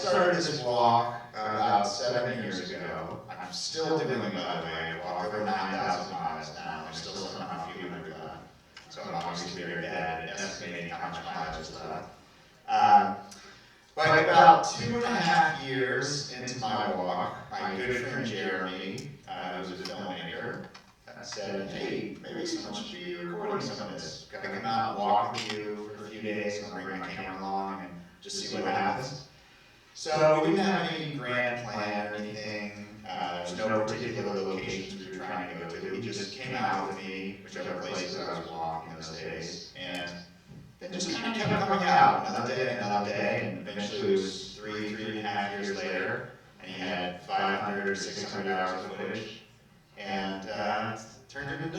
started this walk about 7 years ago. I'm still doing it, by the way. I walk over 9,000 miles now. There's still somehow a few hundred left. So I'm obviously very bad at estimating how much mileage is left. But about 2.5 years into my walk, my good friend Jeremy, who's a filmmaker, said, hey, maybe someone should be recording some of this. Gotta come out and walk with you for a few days, and I'll bring my camera along and just see what happens. So we didn't have any grand plan or anything. There's no particular locations we were trying to go to. He just came out with me, whichever places I was walking those days, and then just kind of kept coming out another day, and eventually it was 3.5 years later, and he had 500 or 600 hours of footage, and turned it into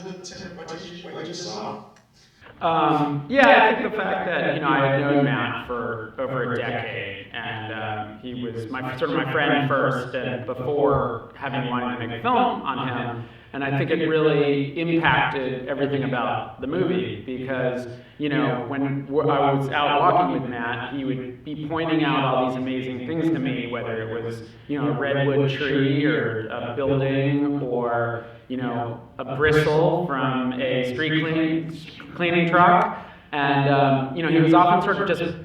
what you just saw. Yeah, I think the fact that I had known Matt for over a decade, and he was my friend first, and before having wanted to make a film on him, and I think it really impacted everything about the movie because when I was out walking with Matt, he would be pointing out all these amazing things to me, whether it was a redwood tree or a building or a bristle from a street cleaning truck, and he was often sort of just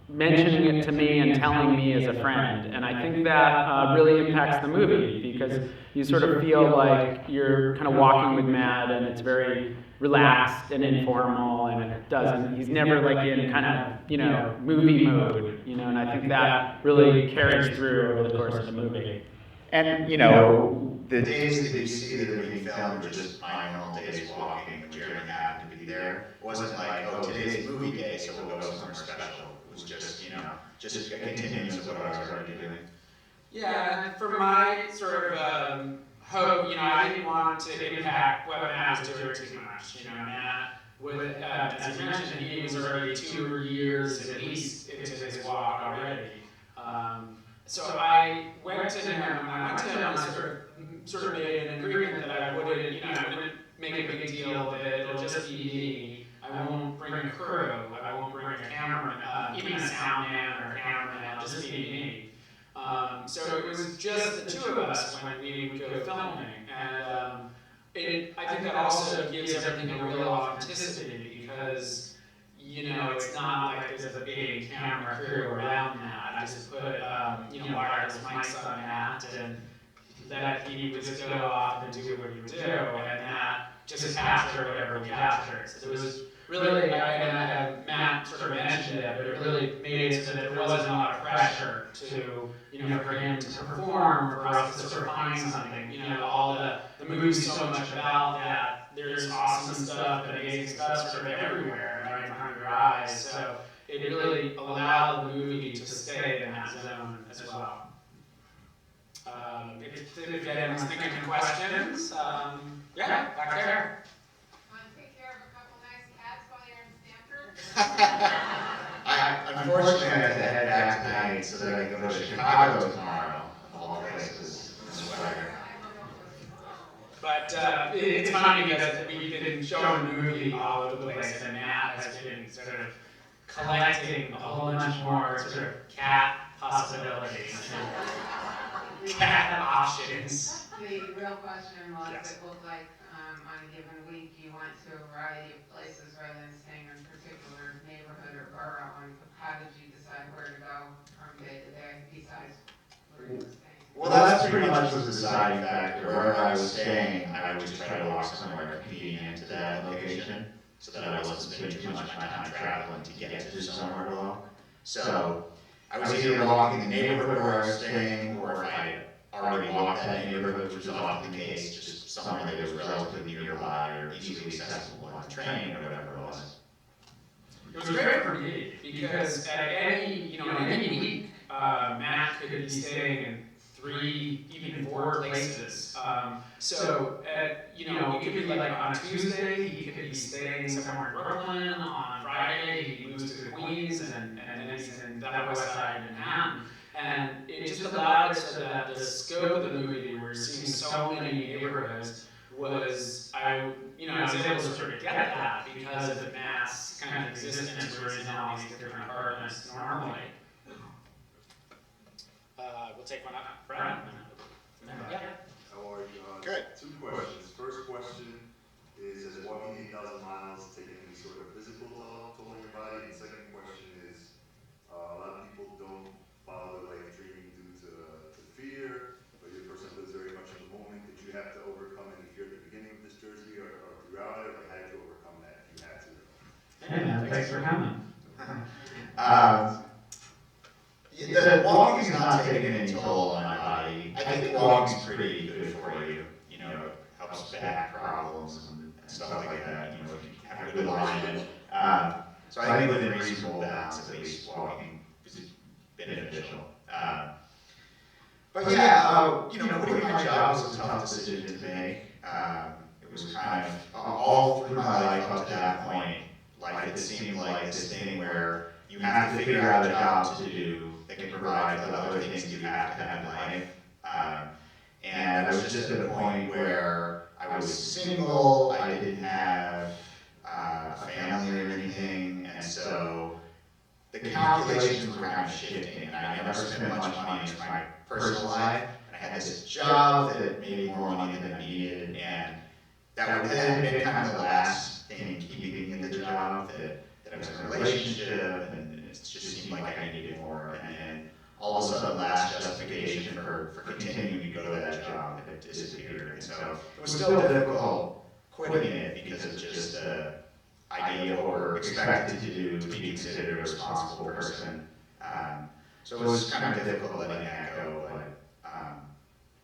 mentioning it to me and telling me as a friend, and I think that really impacts the movie because you sort of feel like you're kind of walking with Matt, and it's very relaxed and informal, and he's never like in kind of movie mode, and I think that really carries through over the course of the movie. And the days that you see that are being filmed are just my normal days walking, when Jeremy happened to be there. It wasn't like, oh, today's movie day, so we'll go somewhere special. It was just a continuance of what I was already doing. Yeah, and for my sort of hope, I didn't want to impact what Matt was doing too much. Matt, as you mentioned, he was already 2 years at least into his walk already. So I went to him, and I sort of made an agreement that I wouldn't make a big deal of it. It'll just be me. I won't bring a crew. I won't bring a cameraman, even a sound man or a cameraman. It'll just be me. So it was just the two of us when we would go filming, and I think that also gives everything a real authenticity because it's not like there's a big camera crew around that. I just put wireless mics on Matt and let he would just go off and do what he would do, and Matt just capture whatever he captured. So it was really, Matt sort of mentioned it, but it really made it so that there wasn't a lot of pressure to, for him to perform, for us to sort of find something. All the movie's so much about that. There's awesome stuff and amazing stuff sort of everywhere, right in front of your eyes. So it really allowed the movie to stay in that zone as well. If anyone's thinking of questions, yeah, back there. Unfortunately, I have to head back tonight so that I can go to Chicago tomorrow, of all places. But it's funny because we've been showing the movie all over the place, and Matt has been sort of collecting a whole bunch more sort of cat possibilities, cat options. The real question was, yes. It looked like on a given week you went to a variety of places rather than staying in a particular neighborhood or borough. And how did you decide where to go from day to day besides where you were staying? Well, that's pretty much was the deciding factor. Wherever I was staying, I would just try to walk somewhere convenient to that location so that I wasn't spending too much of my time traveling to get to somewhere to walk. So I was either walking the neighborhood where I was staying, or if I already walked that neighborhood, which was often the case, just somewhere that was relatively nearby or easily accessible on the train or whatever it was. It was great for me because at any week, Matt could be staying in 3, even 4 places. So it could be like on Tuesday, he could be staying somewhere in Brooklyn. On Friday, he moves to the Queens, and then he's in the Upper West Side of Manhattan. And it just allowed it so that the scope of the movie, where you're seeing so many neighborhoods, was I was able to sort of get that because of the Matt's kind of existence, where he's in all these different apartments normally. we'll take one up front. Yeah. How are you? Good. Two questions. First question is, has walking 8,000 miles taken any sort of physical toll on your body? And the second question is, a lot of people don't follow their life training due to fear, but you're a person that lives very much in the moment. Did you have to overcome any fear at the beginning of this journey or throughout it? Like, how did you overcome that if you had to? Hey man, thanks for coming. The walking is not taking any toll on my body. I think walking is pretty good for you. You know, it helps back problems and stuff like that. You know, if you have a good alignment. So I think within reasonable bounds, at least, walking is beneficial. But yeah, you know, quitting my job was a tough decision to make. It was kind of all through my life up to that point. Life had seemed like this thing where you have to figure out a job to do that can provide for the other things you have to have in life. And I was just at a point where I was single, I didn't have a family or anything, and so the calculations were kind of shifting, and I never spent much money into my personal life, and I had this job that made more money than I needed, and that had been kind of the last thing keeping me in the job, that I was in a relationship, and it just seemed like I needed more, and all of a sudden the last justification for continuing to go to that job had disappeared, and so it was still difficult quitting it because of just the idea of what we're expected to do to be considered a responsible person. So it was kind of difficult letting that go, but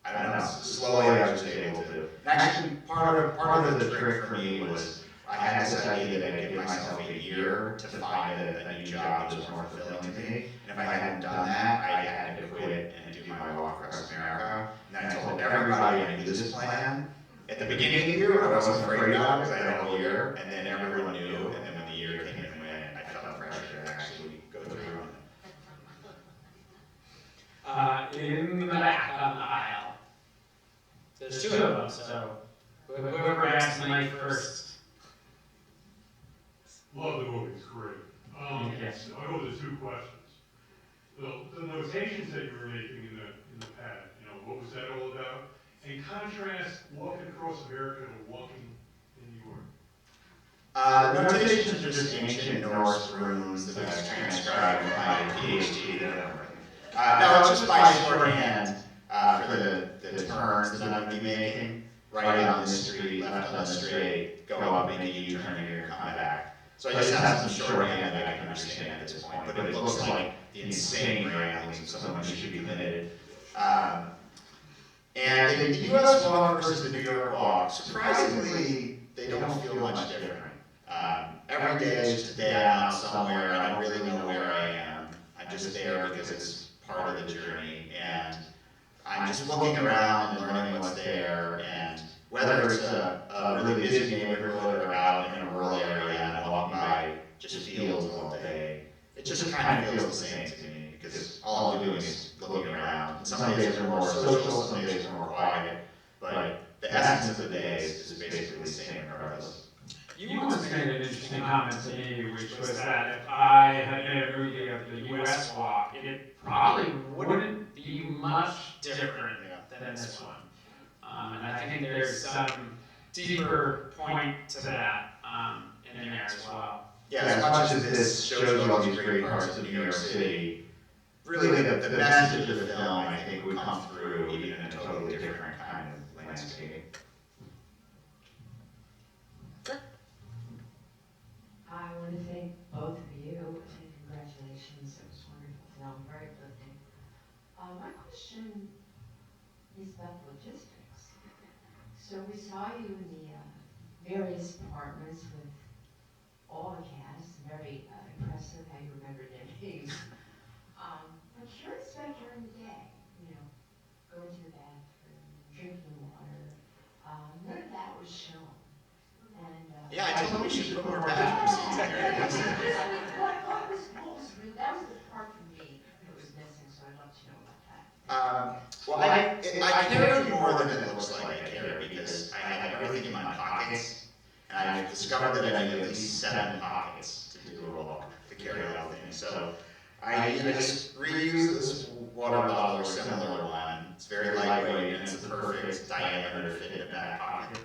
I don't know, slowly I was able to. And actually, part of the trick for me was I had this idea that I'd give myself a year to find a new job that was more fulfilling to me. And if I hadn't done that, I had to quit and do my walk across America. And I told everybody I knew this plan. At the beginning of the year, I wasn't afraid about it because I had a whole year, and then everyone knew, and then when the year came and went, I felt pressure to actually go through on it. In the back on the aisle. There's two of them, so whoever grabs the mic first. Love the movie, it's great. Yes. I'll go with the two questions. The notations that you were making in the pad, you know, what was that all about? And contrast walking across America to walking in New York. The notations are just ancient Norse runes that I've transcribed with my PhD. No, it's just my shorthand for the turns that I'm going to be making. Right on this street, left on the straight, go up, make a U-turn here, come back. So I just have some shorthand that I can understand at this point, but it looks like the insane ramblings of someone who should be committed. And the U.S. walk versus the New York walk, surprisingly, they don't feel much different. Every day is just a day I'm out somewhere, I don't really know where I am. I'm just there because it's part of the journey, and I'm just looking around and learning what's there, and whether it's a really busy neighborhood or out in a rural area and I'm walking by just fields all day, it just kind of feels the same to me, because all I'm doing is looking around. Some days are more social, some days are more quiet, but the essence of the day is basically the same regardless. You once made an interesting comment to me, which was that if I had made a movie of the U.S. walk, it probably wouldn't be much different than this one. And I think there's some deeper point to that in there as well. Yeah, as much as this shows you all these great parts of New York City, really the message of the film, I think, would come through even in a totally different kind of landscape. I want to thank both of you and congratulations. It was a wonderful film, very uplifting. My question is about logistics. So we saw you in the various apartments with all the cast, very impressive how you remember their names. I'm curious about during the day, you know, going to the bathroom, drinking water. None of that was shown. And, Yeah, I told them we should put more bathroom scenes in here. Well, I thought that was the part for me that was missing, so I'd love to know about that. Well, I carry more than it looks like I carry because I have everything in my pockets, and I've discovered that I need at least 7 pockets to do a walk, to carry all things. So I just reuse this water bottle or similar one. It's very lightweight and it's a perfect diameter to fit in a back pocket.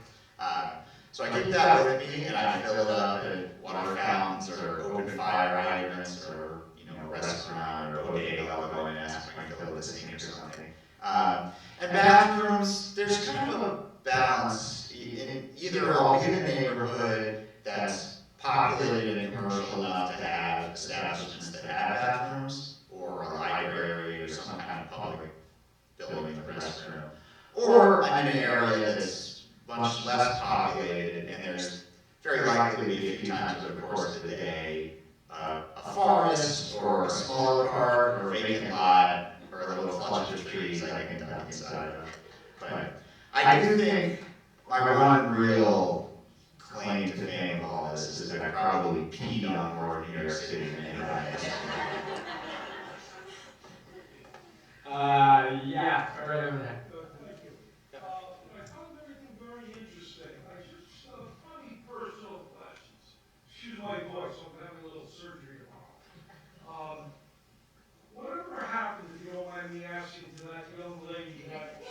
So I keep that with me, and I fill it up at water fountains or open fire hydrants or restaurant or bodega. I'll go in and ask if I can fill it with a sink or something. And bathrooms, there's kind of a balance. Either I'll be in a neighborhood that's populated and commercial enough to have establishments that have bathrooms, or a library or some kind of public building with a restroom. Or I'm in an area that's much less populated, and there's very likely to be a few times over the course of the day a forest or a smaller park or a vacant lot or a little cluster of trees I can duck inside of. But I do think my one real claim to fame of all this is that I probably peed on more in New York City than anybody else. Yeah, right over there. Thank you. I found everything very interesting. I just, funny personal questions. Excuse my voice, I'm having a little surgery tomorrow. Whatever happened, if you don't mind me asking, to that young lady that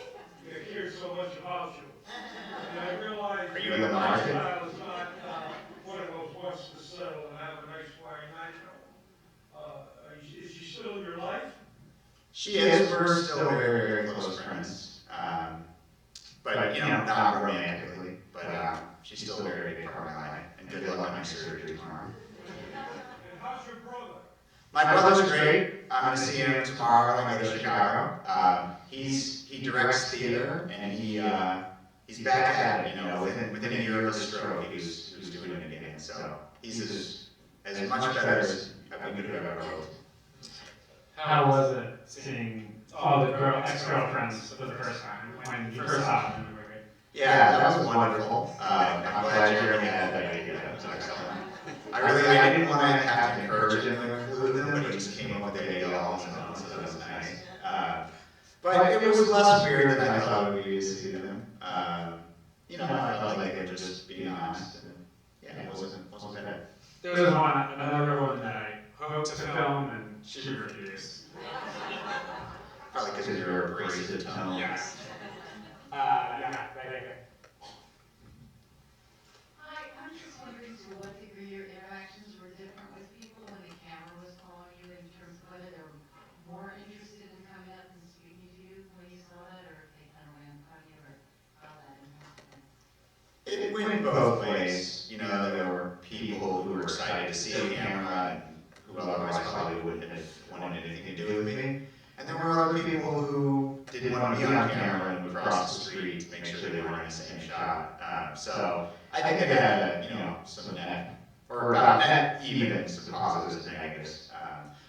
cared so much about you? And I realize Are you in the market? lifestyle is not what it was once to settle and have a nice flying nightclub. Is she still in your life? She is. We're still very, very close friends. But not romantically. But she's still a very big part of my life. And good luck on my surgery tomorrow. And how's your brother? My brother's great. I'm going to see him tomorrow when I go to Chicago. He directs theater, and he's back at it. Within a year of the stroke, he was doing it again. So he's as much better as we could have ever hoped. How was it seeing all the ex-girlfriends for the first time when you first saw them in the movie? Yeah, that was wonderful. I'm glad Jeremy had that idea. That was excellent. I didn't want to have to encourage him to include them, but he just came up with the idea all on his own, so that was nice. But it was less weird than I thought it would be to see them. I felt like they were just being honest, and yeah, it wasn't bad. There was another one that I hoped to film, and she refused. Probably because of your abrasive tone. Yes. Yeah, right here. Hi, I'm just wondering to what degree your interactions were different with people when the camera was following you, in terms of whether they were more interested in coming up and speaking to you when you saw that, or if they kind of ran from you, or how that impacted them. It went both ways. There were people who were excited to see a camera and who otherwise probably wouldn't have wanted anything to do with me. And there were other people who didn't want to be on camera and would cross the street to make sure they were in the same shot. So I think it had some net, or about net even, some positives and negatives.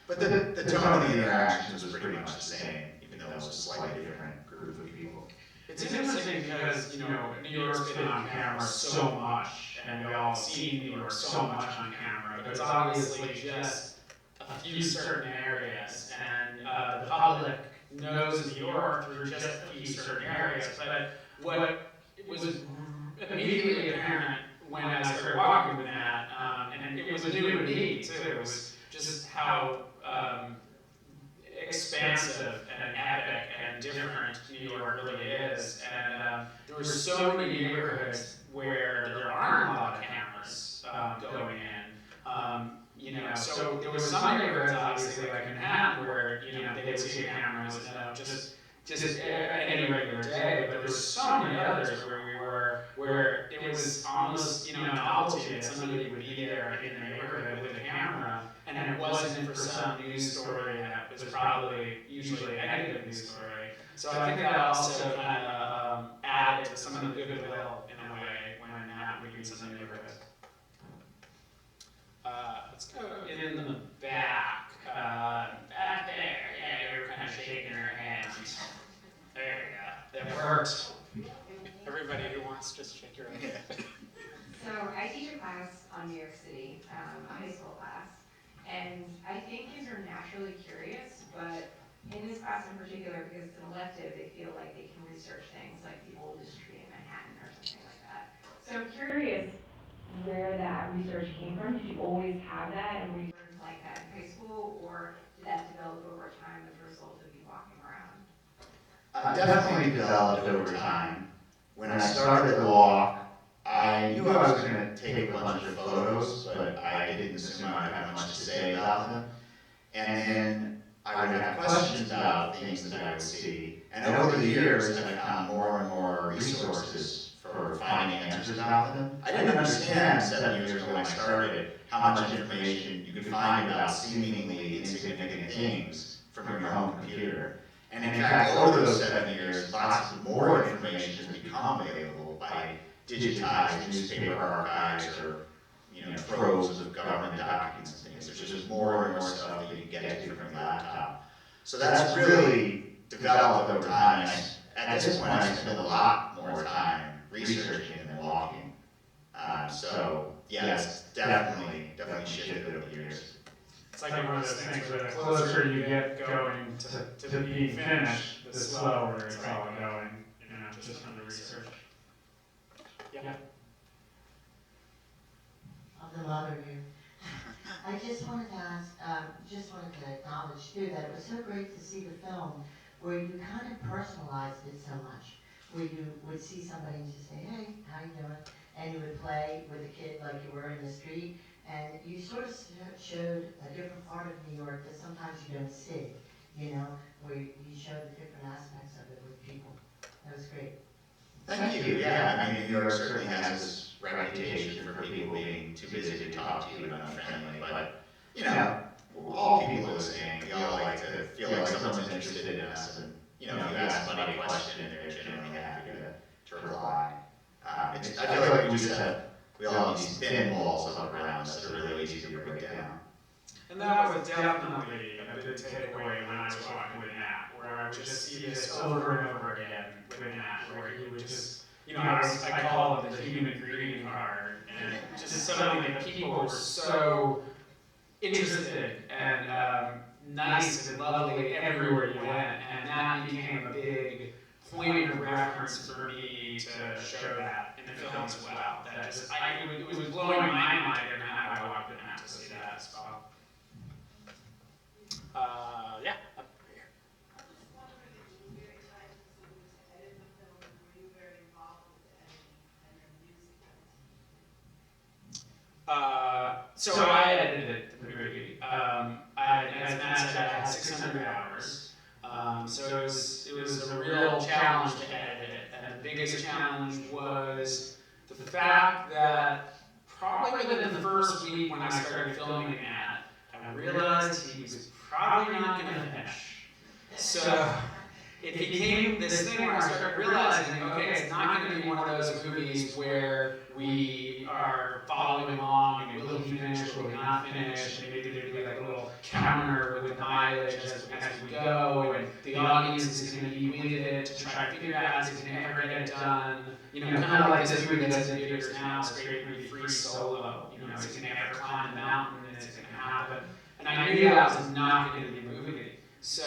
But the tone of the interactions was pretty much the same, even though it was a slightly different group of people. It's interesting because, New York's been on camera so much, and we all see New York so much on camera, but it's obviously just a few certain areas, and the public knows New York through just a few certain areas. But what was immediately apparent when I started walking with Matt, and it was new to me too, it was just how expansive and epic and different New York really is. And there were so many neighborhoods where there aren't a lot of cameras going in. So there were some neighborhoods, obviously, like Manhattan, where they would see cameras, just any regular day. But there's so many others where we were, where it was almost a novelty that somebody would be there in the neighborhood with a camera, and it wasn't for some news story that was probably usually a negative news story. So I think that also kind of added to some of the goodwill in a way when Matt would be in some neighborhoods. Let's go in the back. Back there. Yeah, you're kind of shaking your hands. There you go. That worked. Everybody who wants, just shake your hand. So I teach a class on New York City, a high school class, and I think kids are naturally curious, but in this class in particular, because it's an elective, they feel like they can research things like the oldest tree in Manhattan or something like that. So I'm curious where that research came from. Did you always have that and were you like that in high school, or did that develop over time as a result of you walking around? definitely developed over time. When I started the walk, I knew I was going to take a bunch of photos, but I didn't assume I would have much to say about them. And then I would have questions about things that I would see. And over the years, I found more and more resources for finding answers about them. I didn't understand 7 years ago when I started how much information you could find about seemingly insignificant things from your home computer. And in fact, over those 7 years, lots of more information has become available by digitized newspaper archives or troves of government documents and things. There's just more and more stuff that you can get to from your laptop. So that's really developed over time. At this point, I spend a lot more time researching than walking. So yeah, it's definitely shifted over the years. It's like one of those things where the closer you get going to being finished, the slower it's all going, just from the research. Yeah. Of the mother here. I just wanted to ask, wanted to acknowledge too that it was so great to see the film where you kind of personalized it so much, where you would see somebody and just say, hey, how you doing? And you would play with a kid like you were in the street, and you sort of showed a different part of New York that sometimes you don't see, where you showed the different aspects of it with people. That was great. Thank you. Yeah, I mean, New York certainly has this reputation for people being too busy to talk to you and unfriendly, but, all people are the same. We all like to feel like someone's interested in us, and, if you ask somebody a question, they're generally happy to reply. I feel like we all have these thin walls up around us that are really easy to break down. And that was definitely a big takeaway when I was walking with Matt, where I would just see this over and over again with Matt, where he would just, I call it the human greeting card, and just suddenly the people were so interested and nice and lovely everywhere you went, and that became a big point of reference for me to show that in the film as well. That just, it was blowing my mind every time I walked in Matt to see that as well. Yeah. Up here. I'm just wondering if you were very excited to edit the film, were you very involved with the editing and then music So I edited the movie. As Matt said, I had 600 hours. So it was a real challenge to edit it. And the biggest challenge was the fact that probably within the first week when I started filming Matt, I realized he was probably not going to finish. So it became this thing where I started realizing, okay, it's not going to be one of those movies where we are following along and will he finish, will he not finish, and maybe there'd be like a little counter with mileage as we go, and the audience is going to be with it to try to figure out is he going to ever get it done. Kind of like this movie that's in theaters now, this great movie, Free Solo. Is he going to ever climb the mountain, and is it going to happen? And I knew that was not going to be a movie. So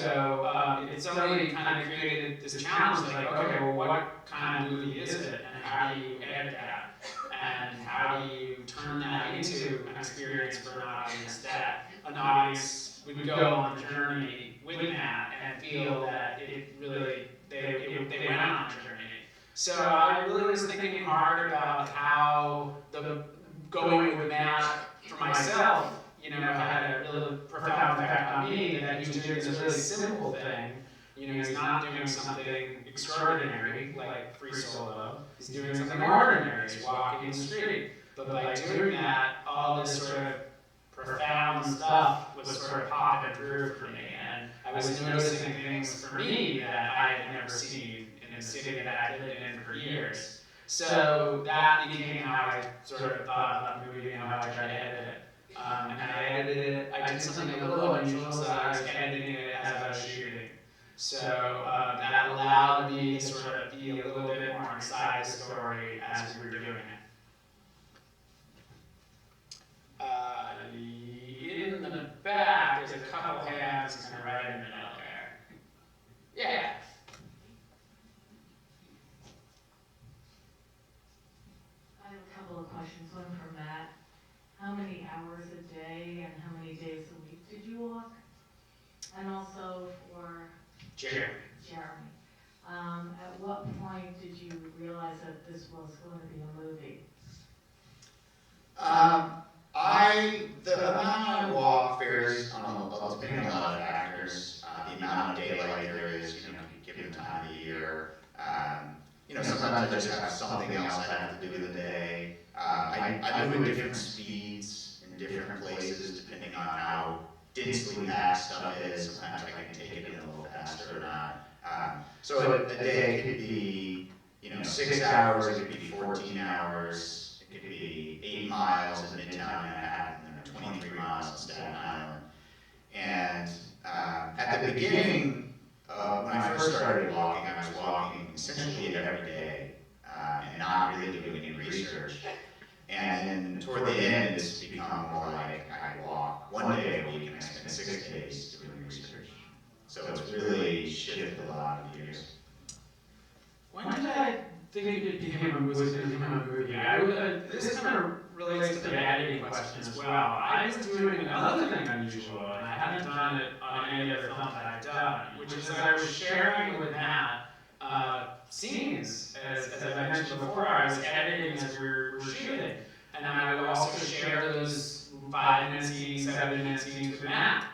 it suddenly kind of created this challenge, like, okay, well, what kind of movie is it, and how do you edit that, and how do you turn that into an experience for an audience would go on the journey with Matt and feel that it really, they went on a journey. So I really was thinking hard about how going with Matt for myself, had a really profound effect on me, that he was doing this really simple thing. He's not doing something extraordinary like Free Solo. He's doing something ordinary. He's walking the street. But by doing that, all this sort of profound stuff was sort of popping through for me. And I was noticing things for me that I had never seen in a city that I had lived in for years. So that became how I sort of thought about the movie and how I tried to edit it. And I edited it. I did something a little unusual, so I was editing it as I was shooting. So that allowed me to sort of be a little bit more inside the story as we were doing it. In the back, there's a couple hands kind of right in the middle there. Yeah. I have a couple of questions. One for Matt. How many hours a day and how many days a week did you walk? And also for Jeremy. At what point did you realize that this was going to be a movie? The amount I walk varies depending on a lot of factors. The amount of daylight there is, given the time of the year. Sometimes I just have something else I have to do in the day. I move at different speeds in different places depending on how densely packed stuff is. Sometimes I can take it in a little faster or not. So a day could be, 6 hours, it could be 14 hours. It could be 8 miles in Midtown Manhattan, and 23 miles in Staten Island. And at the beginning, when I first started walking, I was walking essentially every day and not really doing any research. And then toward the end, it's become more like I walk 1 day a week and I spend 6 days doing research. So it's really shifted a lot of years. When did I think it became a movie? This kind of relates to the editing question as well. I was doing another thing unusual, and I hadn't done it on any other film that I've done, which is that I was sharing with Matt scenes. As I mentioned before, I was editing as we were shooting, and I would also share those 5-minute scenes, 7-minute scenes with Matt.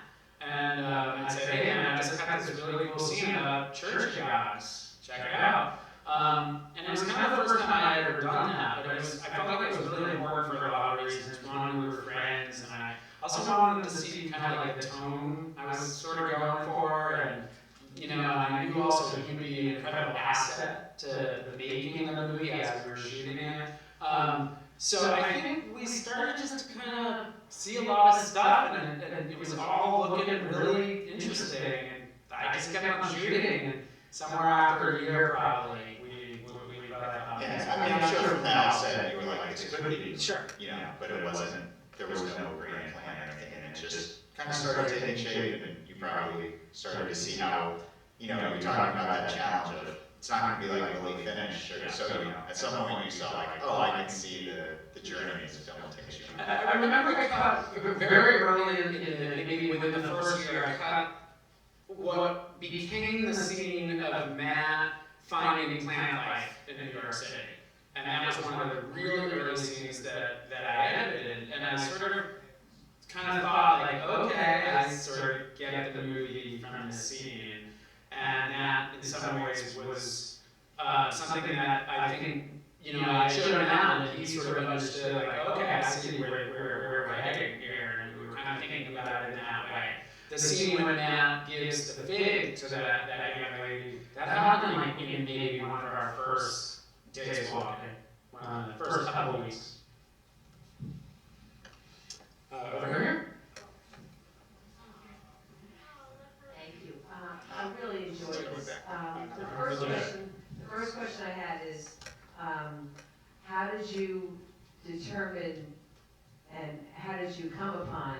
And I'd say, hey man, I just got this really cool scene about church gods. Check it out. And it was kind of the first time I had ever done that, but I felt like it was really important for a lot of reasons. One, we were friends, and I also wanted to see kind of like the tone I was sort of going for, and I knew also he would be an incredible asset to the making of the movie as we were shooting it. So I think we started just to kind of see a lot of stuff, and it was all looking really interesting, and I just kept on shooting, and somewhere after a year probably, we got I'm sure from the outset you were like, this could be, sure. But it wasn't, there was no grand plan or anything, and it just kind of started taking shape, and you probably started to see how, you're talking about that challenge of, it's not going to be like really finished, or so, at some point you saw like, oh, I can see the journey as a film takes you. I remember I cut very early maybe within the first year, I cut what became the scene of Matt finding plant life in New York City. And that was one of the really early scenes that I edited, and I sort of kind of thought like, okay, I sort of get the movie from this scene. And that, in some ways, was something that I think, I showed him out, and he sort of understood, like, okay, I see where we're heading here, and we were kind of thinking about it in that way. The scene when Matt gives the fig to that young lady, that happened like in maybe one of our first days walking, the first couple of weeks. Over here? I really enjoyed this. The first question I had is, how did you determine and how did you come upon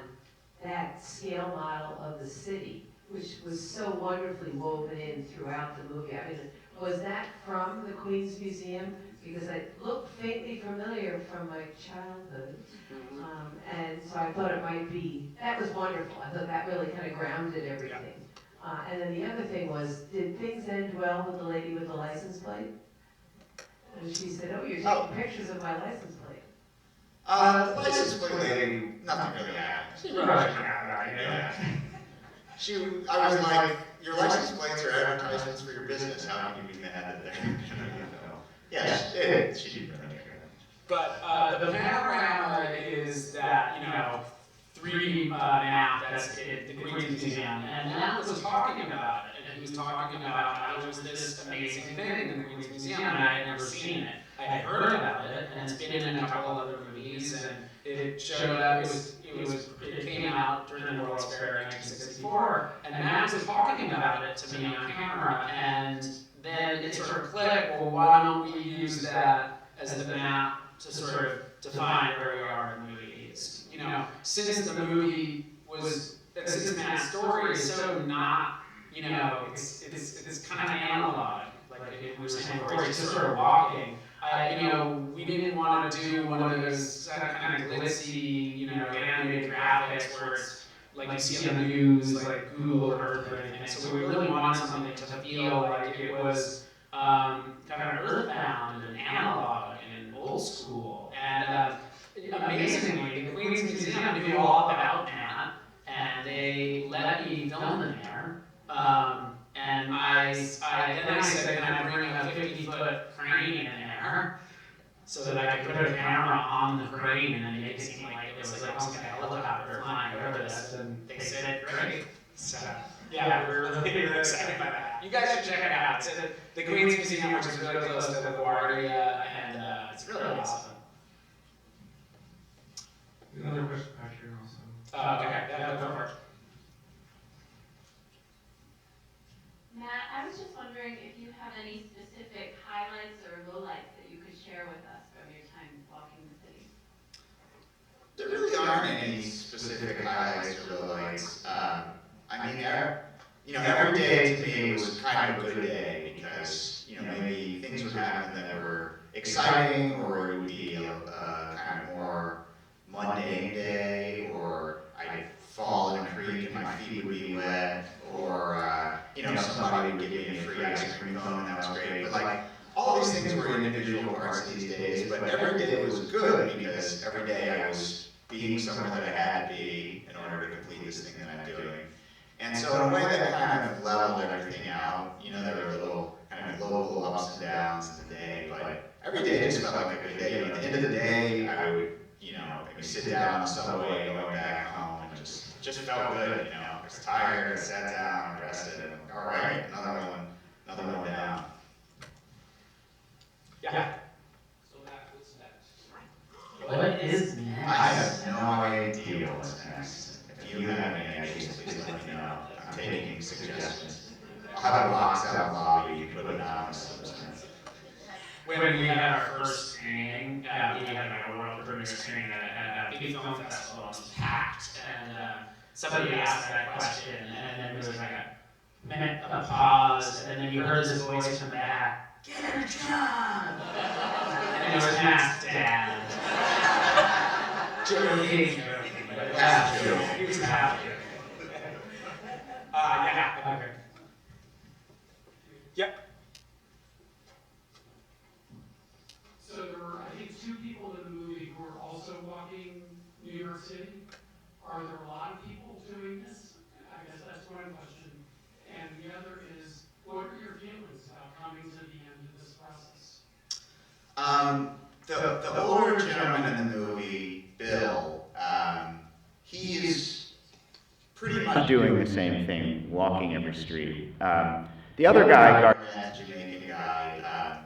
that scale model of the city, which was so wonderfully woven in throughout the movie? I mean, was that from the Queen's Museum? Because it looked faintly familiar from my childhood. And so I thought it might be, that was wonderful. I thought that really kind of grounded everything. And then the other thing was, did things end well with the lady with the license plate? And she said, oh, you're taking pictures of my license plate. The license plate lady, nothing really happened. I was like, your license plates are advertisements for your business, how can you be mad at that? Yes, she didn't really care. But the panorama is that, 3D map that's at the Queen's Museum, and Matt was talking about it, and he was talking about how there was this amazing thing in the Queen's Museum, and I had never seen it. I had heard about it, and it's been in a couple other movies, and it showed up, it came out during the World's Fair in 1964, and Matt was talking about it to me on camera, and then it sort of clicked, well, why don't we use that as the map to sort of define where we are in the movie? Since the movie since Matt's story is so not, it's kind of analog, like we were saying before, it's just sort of walking. We didn't want to do one of those kind of glitzy, animated graphics where it's, like you see on the news, like Google Earth or anything. So we really wanted something to feel like it was kind of earthbound and analog and old school. And amazingly, the Queen's Museum knew all about Matt, and they let me film in there. And I said, can I bring a 50-foot crane in there so that I could put a camera on the crane and make it seem like it was like almost like a helicopter flying over this? And they said, great. So yeah, we're really excited by that. You guys should check it out. It's at the Queen's Museum, which is really close to LaGuardia, and it's really awesome. Another question back here also. Oh, okay, yeah, go for it. Matt, I was just wondering if you have any specific highlights or lowlights that you could share with us from your time walking the city. There really aren't any specific highlights or lowlights. I mean, every day to me was kind of a good day because, maybe things would happen that were exciting, or it would be a kind of more mundane day, or I'd fall in a creek and my feet would be wet, or, somebody would give me a free ice cream cone and that was great. But like, all these things were individual parts of these days, but every day was good because every day I was being somewhere that I had to be in order to complete this thing that I'm doing. And so in a way that kind of leveled everything out. There were little kind of local ups and downs in the day, but every day just felt like a good day. At the end of the day, I would, maybe sit down on the subway going back home and just felt good, I was tired, I sat down, rested, and all right, another one down. Yeah. So Matt, what's next? What is next? I have no idea what's next. If you have any ideas, please let me know. I'm taking suggestions. I'll have a box out in the lobby, you can put it anonymous. When we had our first screening, we had like a world premiere screening at a big film festival, and it was packed, and somebody asked that question, and then there was like a minute of pause, and then you heard this voice from back, "Get a job!" And it was Matt's dad. Joking, but yeah, he was happy. Yeah, okay. Yep. So there were, I think, 2 people in the movie who are also walking New York City. Are there a lot of people doing this? I guess that's one question. And the other is, what are your feelings about coming to the end of this process? The older gentleman in the movie, Bill, he is pretty much doing the same thing, walking every street. The other guy, Garnett, the Jamaican guy,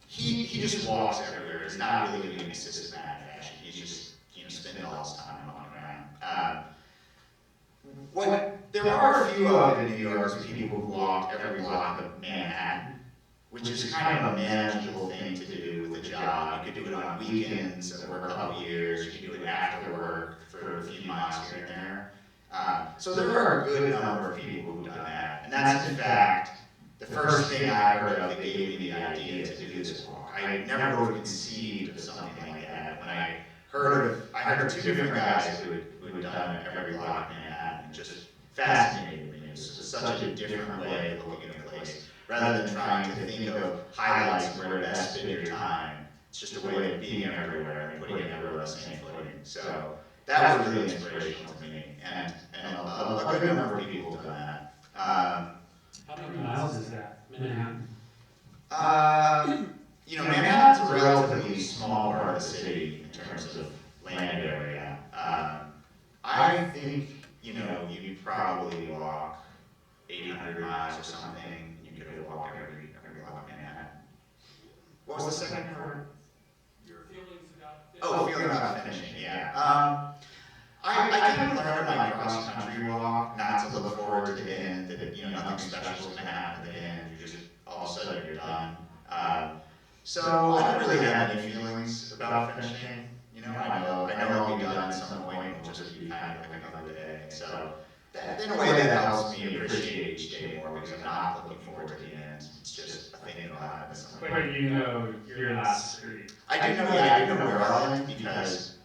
he just walks everywhere. He's not really doing a systematic fashion. He's just, spending all his time walking around. There are a few of in New York people who walk every block of Manhattan, which is kind of a manageable thing to do with a job. You could do it on weekends over a couple years. You could do it after work for a few miles here and there. So there are a good number of people who've done that. And that's, in fact, the first thing I heard of that gave me the idea to do this walk. I never would have conceived of something like that. When I heard of 2 different guys who had done it every block of Manhattan, and just fascinated me. It was such a different way of looking at a place. Rather than trying to think of highlights where to best spend your time, it's just a way of being everywhere and putting everyone on the same footing. So that was really inspirational to me, and a good number of people have done that. How many miles is that, Manhattan? Manhattan's a relatively small part of the city in terms of land area. I think, you probably walk 800 miles or something. You could walk every block of Manhattan. What was the second part? Your feelings about this? Oh, feeling about finishing, yeah. I kind of learned my cross-country walk not to look forward to the end, that nothing special is going to happen at the end. You just, all of a sudden, you're done. So I don't really have any feelings about finishing. I know I'll be done at some point. It'll just be kind of like another day. So in a way, that helps me appreciate each day more because I'm not looking forward to the end. It's just a thing that'll happen at some point. But your last street. I do know where I went because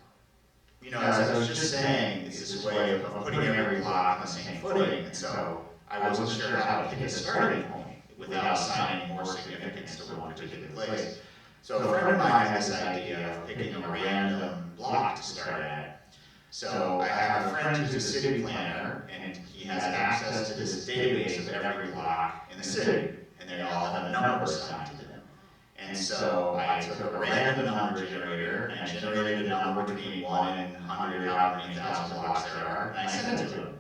you know, as I was just saying, it's this way of putting every block on the same footing, and so I wasn't sure how to pick a starting point without assigning more significance to one particular place. So a friend of mine had this idea of picking a random block to start at. So I have a friend who's a city planner, and he has access to this database of every block in the city, and they all have a number assigned to them. And so I took a random number generator, and I generated a number between 1 and 100, however many thousand blocks there are, and I sent it to him.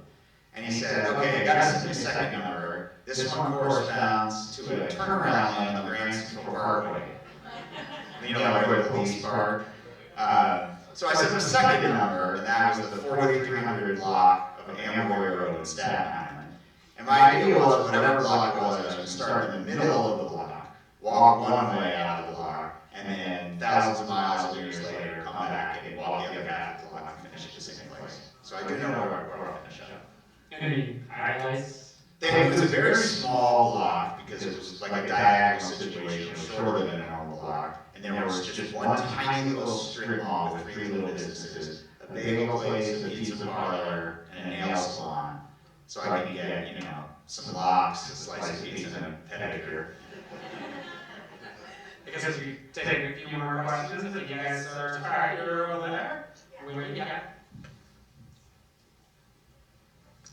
And he said, okay, I gotta send you a second number. This one corresponds to a turnaround lane on the Grand Central Parkway. You know, like where the police park. So I sent him a second number, and that was the 4300 block of Amboy Road in Staten Island. And my idea was, whatever block it was, I was going to start in the middle of the block, walk one way out of the block, and then thousands of miles or years later, come back and walk the other half of the block and finish at the same place. So I do know where I'll finish up. Any highlights? It was a very small block because it was like a diagonal situation, it was shorter than a normal block. And there was just one tiny little strip mall with 3 little businesses, a bagel place, a pizza parlor, and a nail salon. So I could get, you know, some lox, a slice of pizza, and a pedicure. Because we take a few more questions, if you guys are tired, you're over there. What do you got?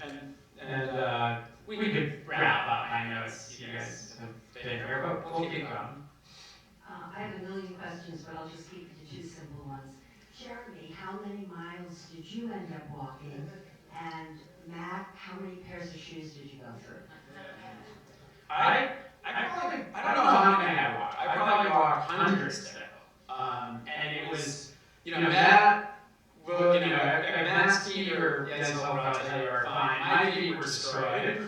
And we could wrap up my notes, you guys have been here, but we'll keep going. I have a million questions, but I'll just keep it to 2 simple ones. Jeremy, how many miles did you end up walking? And Matt, how many pairs of shoes did you go through? I don't know how many I walked. I probably walked hundreds today. And it was, you know, Matt, well, you know, Matt's feet are, as I'll tell you, are fine. My feet were destroyed.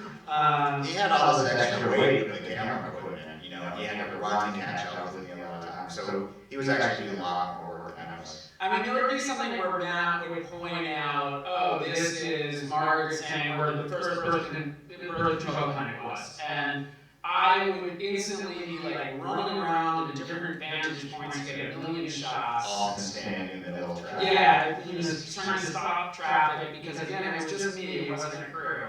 He had all this extra weight with the camera equipment, you know, and he had to run and catch up with me all the time. So he was actually doing a lot more work than I was. I mean, there would be something where Matt would point out, oh, this is Margaret saying where the first person really control kind of was. And I would instantly be like running around to different vantage points to get a million shots. All standing in the middle of traffic. Yeah, he was trying to stop traffic because again, it was just me, it wasn't a crew.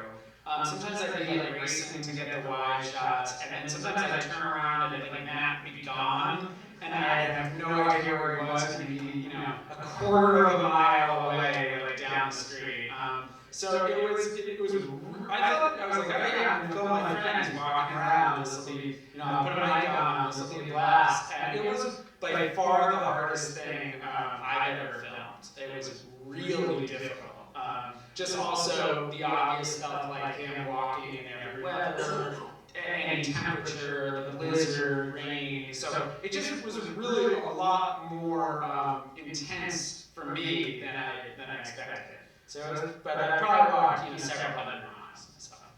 Sometimes I'd be like racing to get the wide shots, and then sometimes I'd turn around and like Matt would be gone, and I'd have no idea where he was, and he'd be, you know, a quarter of a mile away, like down the street. So it was, I thought, I was like, oh yeah, I'm gonna film my friends walking around, this will be, you know, I'll put a mic on, this will be a blast. And it was by far the hardest thing I've ever filmed. It was really difficult. Just also the obvious stuff like him walking in every weather, any temperature, the blizzard, rain. So it just was really a lot more intense for me than I expected. So, but I probably walked, you know, several hundred miles and stuff.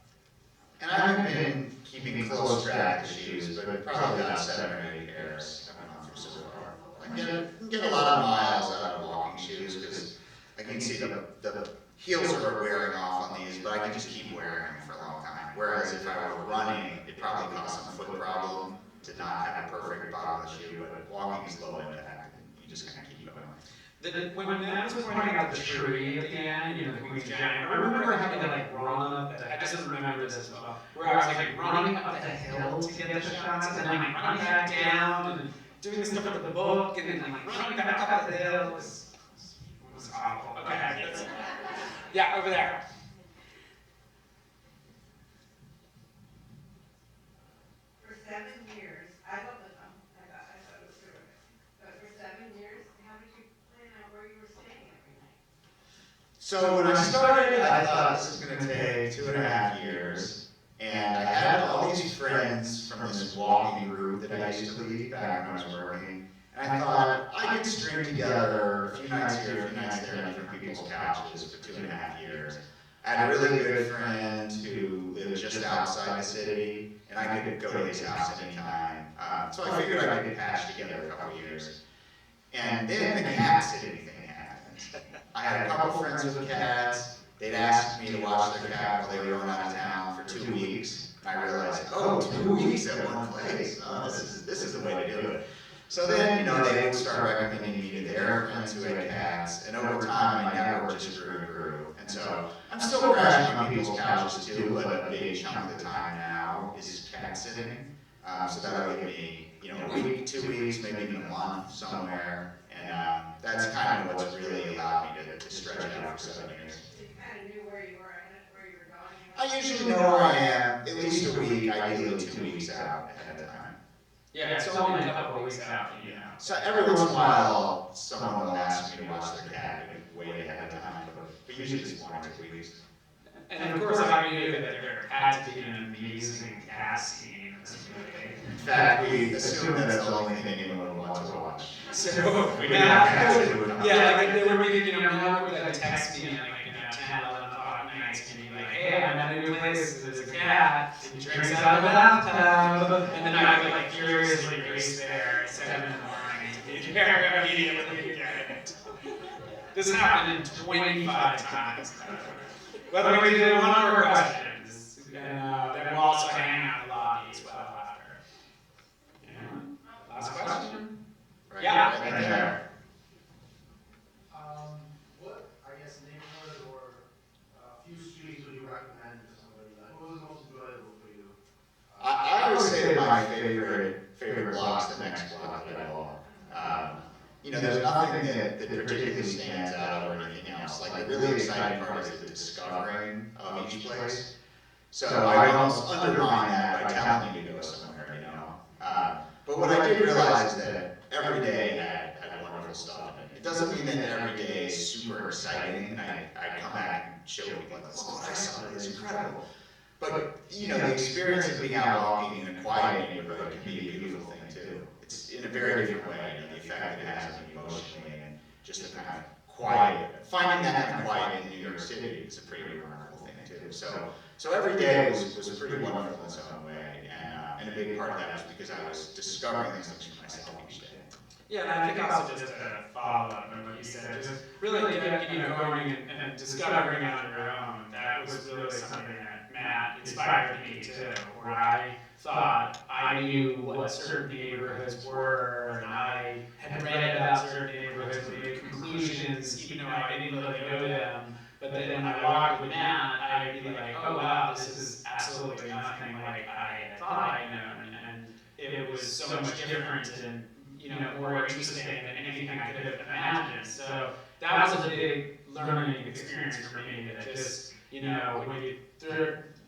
And I haven't been keeping close track of shoes, but probably about 7 or 8 pairs I've gone through so far. I get a lot of miles out of walking shoes because I can see the heels are wearing off on these, but I can just keep wearing them for a long time. Whereas if I were running, it probably caused some foot problem to not have a perfect bottom of the shoe, but walking is low impact, and you just kind of keep going. When Matt was pointing out the tree at the end, you know, the Queen's Giant, I remember having to like run up I just remember this as well, where I was like running up the hill to get the shots, and then like running back down, and doing stuff with the book, and then like running back up the hill. It was awful. Okay, yeah, over there. For 7 years, I thought it was terrific. But for 7 years, how did you plan out where you were staying every night? So when I started, I thought this was going to take 2.5 years, and I had all these friends from this walking group that I used to lead back when I was working, and I thought I could string together a few nights here, a few nights there on different people's couches for 2.5 years. I had a really good friend who lived just outside the city, and I could go to his house anytime. So I figured I could patch together a couple years. And then the cat sitting thing happened. I had a couple friends with cats. They'd asked me to watch their cat while they were going out of town for 2 weeks. And I realized, oh, 2 weeks at one place. Oh, this is the way to do it. So then, you know, they would start recommending me to their friends who had cats, and over time, my network just grew and grew. And so I'm still crashing on people's couches too, but a big chunk of the time now is cat sitting. So that'll give me, you know, a week, 2 weeks, maybe even a month somewhere. And that's kind of what's really allowed me to stretch it out for 7 years. You kind of knew where you were going. I usually know where I am at least a week, ideally 2 weeks out ahead of time. Yeah, it's only a couple of weeks out, you know. So every once in a while, someone will ask me to watch their cat way ahead of time, but usually it's 1 or 2 weeks. And of course, I knew that there had to be an amazing cast scene in this movie. In fact, we assumed that's the only thing anyone would want to watch. So, We didn't have cats who would come. yeah, like they were making, you know, Mel would like text me at like, 10, 11 o'clock nights and be like, hey, I'm at a new place, there's a cat, he drinks out of the bathtub, and then I would like furiously race there at 7 in the morning to be there immediately to get it. This happened 25 times. But we did one more questions, and then we'll also hang out in the lobby as well after. Yeah. Last question? Right, Yeah. right there. What, I guess, neighborhood or few streets would you recommend to somebody? Like, what was the most enjoyable for you? I would say that my favorite block's the next block that I walk. You know, there's nothing that particularly stands out or anything else. Like, the really exciting part is the discovering of each place. So I would almost undermine that by telling you to go somewhere, you know. But what I did realize is that every day had wonderful stuff in it. It doesn't mean that every day is super exciting, and I come back and show people, like, look what I saw, it's incredible. But, you know, the experience of being out walking in a quiet neighborhood can be a beautiful thing, too. It's in a very different way, you know, the effect it has on you emotionally, and just the kind of quiet. Finding that kind of quiet in New York City is a pretty remarkable thing, too. So every day was pretty wonderful in its own way, and a big part of that was because I was discovering things for myself each day. Yeah, and I think also just to follow up on what you said, just really going and discovering on your own, that was really something that Matt inspired me to, where I thought I knew what certain neighborhoods were, and I had read about certain neighborhoods and made conclusions, even though I didn't really know them. But then when I walked with Matt, I'd be like, oh wow, this is absolutely nothing like I had thought I'd known, and it was so much different and more interesting than anything I could have imagined. So that was a big learning experience for me. That just when you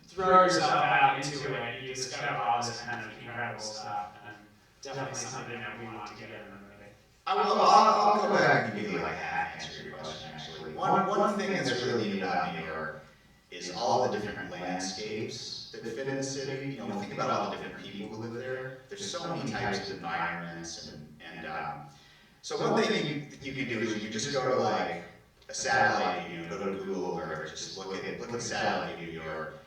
throw yourself out into it, you discover all this kind of incredible stuff, and definitely something that we want to get in the movie. I'll go back and maybe like half answer your question actually. One thing that's really neat about New York is all the different landscapes that fit in the city. Think about all the different people who live there. There's so many types of environments, and so one thing you can do is you can just go to like a satellite view, go to Google or just look at satellite view New York,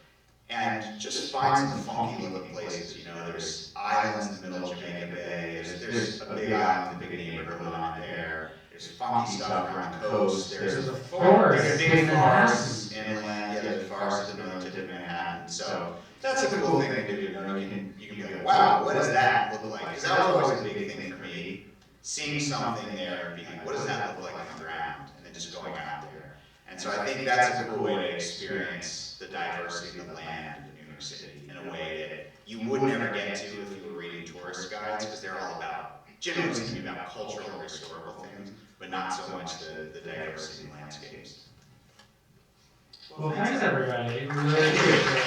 and just find some funky looking places. There's islands in the middle of Jamaica Bay. There's a big island, a big neighborhood on there. There's funky stuff around the coast. There's a forest. There's a big forest inland. Yeah, there's a forest in the tip of Manhattan. So that's a cool thing to do. You can be like, wow, what does that look like? Because that was always a big thing for me. Seeing something there and being like, what does that look like on the ground? And then just going out there. And so I think that's a cool way to experience the diversity of the land in New York City in a way that you would never get to if you were reading tourist guides, because they're all about, generally speaking, about cultural or historical things, but not so much the diversity of landscapes. Well, thanks everybody. We really appreciate it.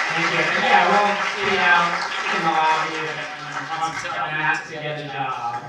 Thank you. And yeah, we'll see you out in the lobby and tell Matt to get a job.